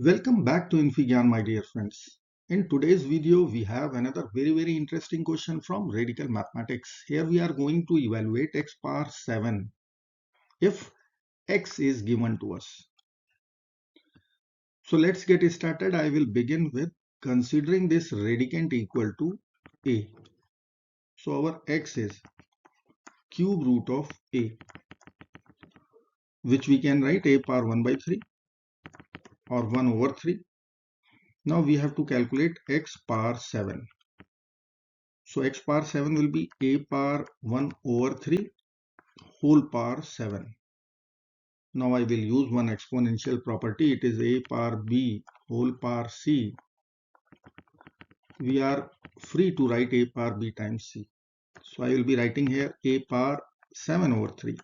Welcome back to infyGyan, my dear friends. In today's video, we have another very interesting question from radical mathematics. Here we are going to evaluate x power 7 if x is given to us. So let's get started. I will begin with considering this radicand equal to a. So our x is cube root of a, which we can write a power 1 by 3 or 1 over 3. Now we have to calculate x power 7. So x power 7 will be a power 1 over 3 whole power 7. Now I will use one exponential property. It is a power b whole power c. We are free to write a power b times c. So I will be writing here a power 7 over 3.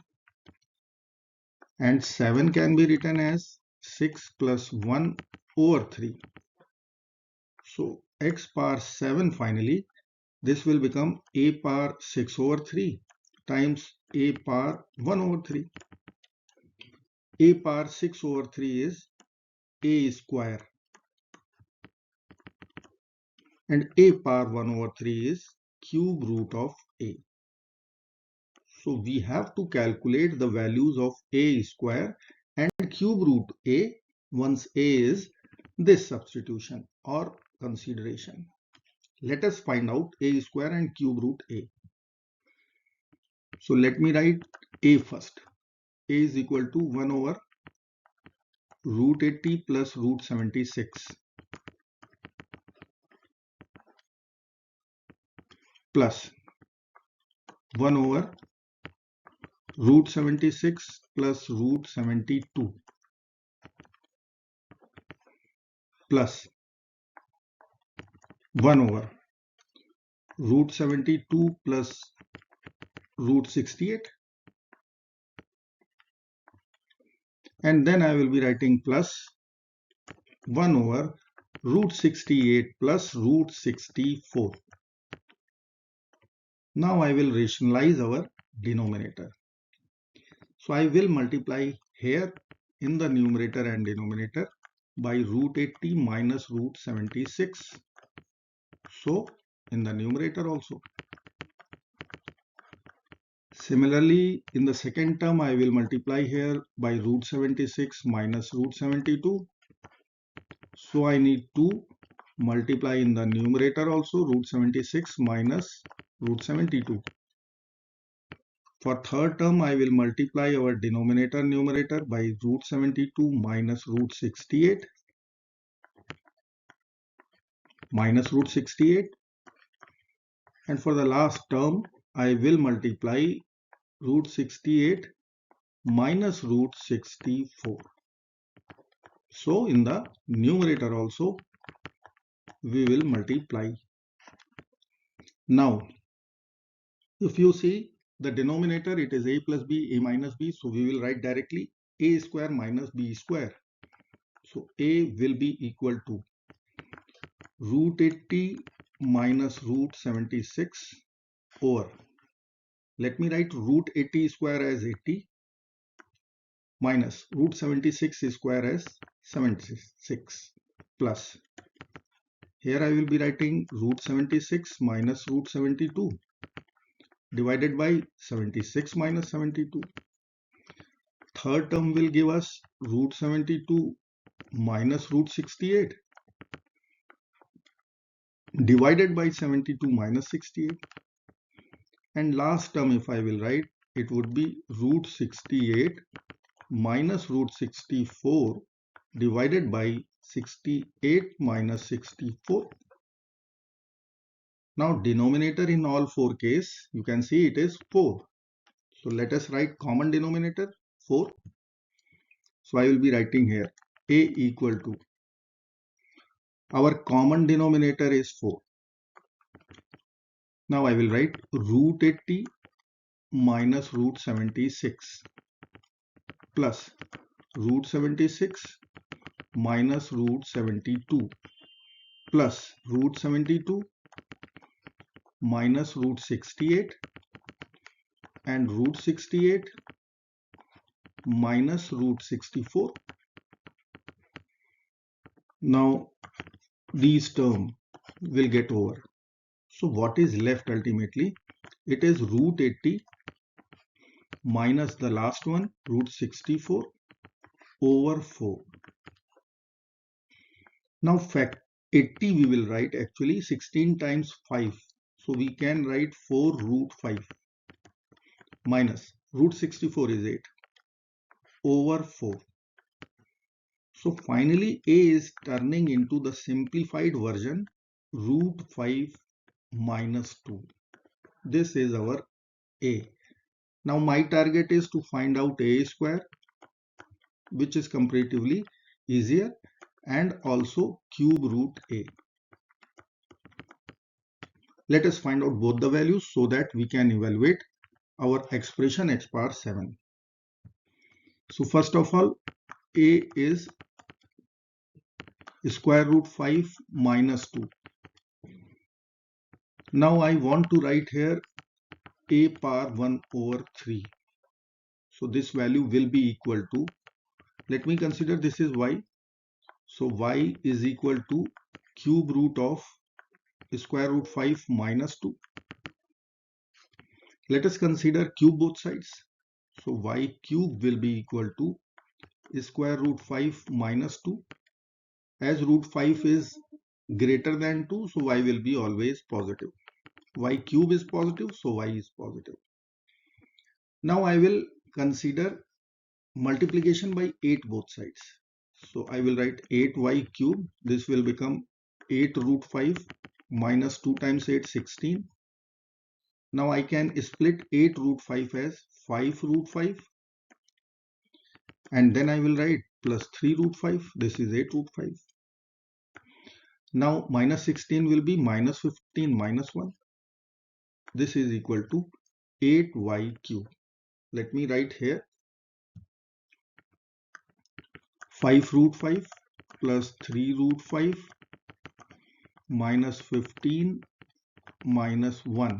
And 7 can be written as 6 plus 1 over 3. So x power 7 finally, this will become a power 6 over 3 times a power 1 over 3. A power 6 over 3 is a square and a power 1 over 3 is cube root of a. So we have to calculate the values of a square and cube root a once a is this substitution or consideration. Let us find out a square and cube root a. So let me write a first. A is equal to 1 over root 80 plus root 76 plus 1 over root 76 plus root 72 plus 1 over root 72 plus root 68, and then I will be writing plus 1 over root 68 plus root 64. Now I will rationalize our denominator. So I will multiply here in the numerator and denominator by root 80 minus root 76. So in the numerator also. Similarly, in the second term, I will multiply here by root 76 minus root 72. So I need to multiply in the numerator also root 76 minus root 72. For third term, I will multiply our denominator numerator by root 72 minus root 68 minus root 68. And for the last term, I will multiply root 68 minus root 64. So in the numerator also we will multiply. Now if you see the denominator, it is a plus b, a minus b, so we will write directly a square minus b square. So a will be equal to root 80 minus root 76 over, let me write root 80 square as 80 minus root 76 square as 76 plus, here I will be writing root 76 minus root 72 divided by 76 minus 72. Third term will give us root 72 minus root 68 divided by 72 minus 68. And last term, if I will write, it would be root 68 minus root 64 divided by 68 minus 64. Now denominator in all four cases, you can see it is 4. So let us write common denominator 4. So I will be writing here a equal to, our common denominator is 4. Now I will write root 80 minus root 76 plus root 76 minus root 72 plus root 72 minus root 68 and root 68 minus root 64. Now these terms will get over. So what is left ultimately? It is root 80 minus the last one, root 64 over 4. Now fact 80 we will write actually 16 times 5. So we can write 4 root 5 minus root 64 is 8 over 4. So finally a is turning into the simplified version root 5 minus 2. This is our a. Now my target is to find out a square, which is comparatively easier, and also cube root a. Let us find out both the values so that we can evaluate our expression x power 7. So first of all, a is square root 5 minus 2. Now I want to write here a power 1 over 3. So this value will be equal to, let me consider this is y. So y is equal to cube root of square root 5 minus 2. Let us consider cube both sides. So y cube will be equal to square root 5 minus 2. As root 5 is greater than 2, so y will be always positive. Y cube is positive, so y is positive. Now I will consider multiplication by 8 both sides. So I will write 8y cube. This will become 8 root 5 minus 2 times 8, 16. Now I can split 8 root 5 as 5 root 5. And then I will write plus 3 root 5. This is 8 root 5. Now minus 16 will be minus 15 minus 1. This is equal to 8y cube. Let me write here 5 root 5 plus 3 root 5 minus 15 minus 1,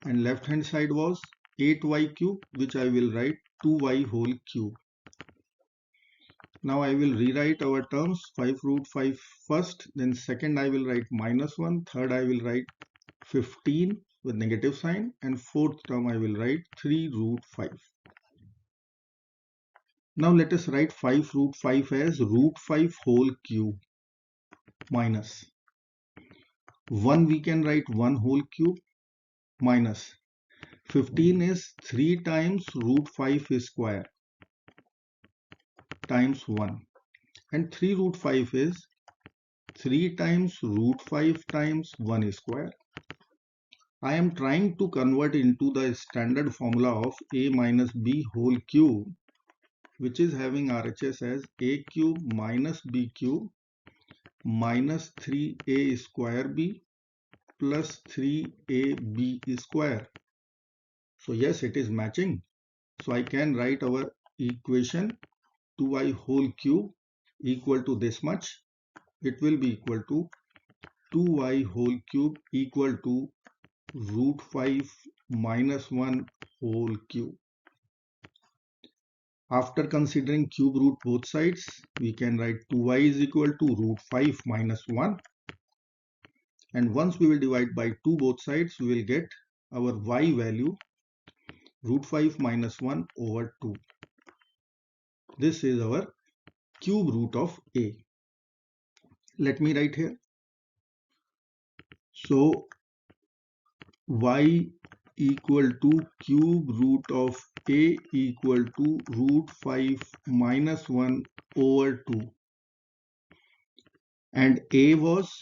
and left hand side was 8y cube, which I will write 2y whole cube. Now I will rewrite our terms, 5 root 5 first, then second I will write minus 1, third I will write 15 with negative sign, and fourth term I will write 3 root 5. Now let us write 5 root 5 as root 5 whole cube minus 1, we can write 1 whole cube minus 15 is 3 times root 5 square times 1, and 3 root 5 is 3 times root 5 times 1 square. I am trying to convert into the standard formula of a minus b whole cube, which is having RHS as a cube minus b cube minus 3a square b plus 3ab square. So yes, it is matching. So I can write our equation 2y whole cube equal to this much. It will be equal to 2y whole cube equal to root 5 minus 1 whole cube. After considering cube root both sides, we can write 2y is equal to root 5 minus 1. And once we will divide by 2 both sides, we will get our y value root 5 minus 1 over 2. This is our cube root of a. Let me write here. So y equal to cube root of a equal to root 5 minus 1 over 2, and a was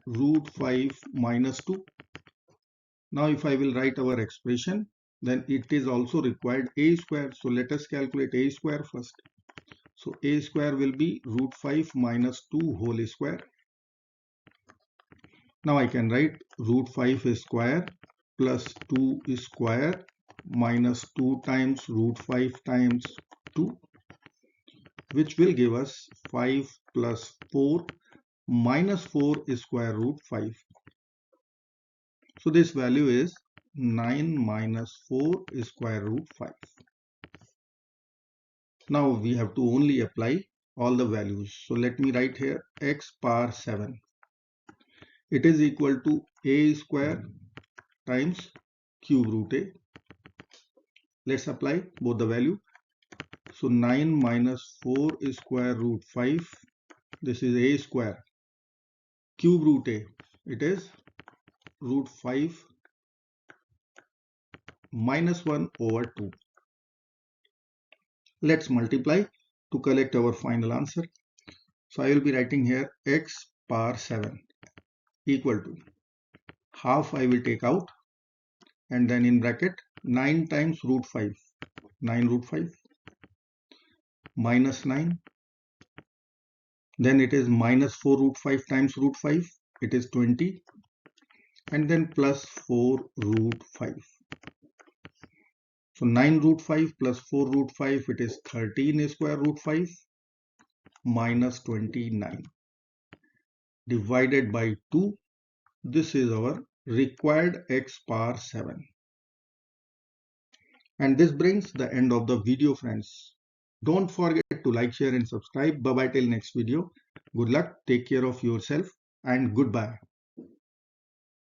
root 5 minus 2. Now if I will write our expression, then it is also required a square. So let us calculate a square first. So a square will be root 5 minus 2 whole square. Now I can write root 5 square plus 2 square minus 2 times root 5 times 2, which will give us 5 plus 4 minus 4 square root 5. So this value is 9 minus 4 square root 5. Now we have to only apply all the values. So let me write here x power 7. It is equal to a square times cube root a. Let's apply both the value. So 9 minus 4 is square root 5. This is a square. Cube root a. It is root 5 minus 1 over 2. Let's multiply to collect our final answer. So I will be writing here x power 7 equal to half I will take out, and then in bracket 9 times root 5. 9 root 5 minus 9. Then it is minus 4 root 5 times root 5. It is 20. And then plus 4 root 5. So 9 root 5 plus 4 root 5, it is 13 square root 5 minus 29 divided by 2. This is our required x power 7. And this brings the end of the video, friends. Don't forget to like, share and subscribe. Bye bye till next video. Good luck, take care of yourself, and goodbye.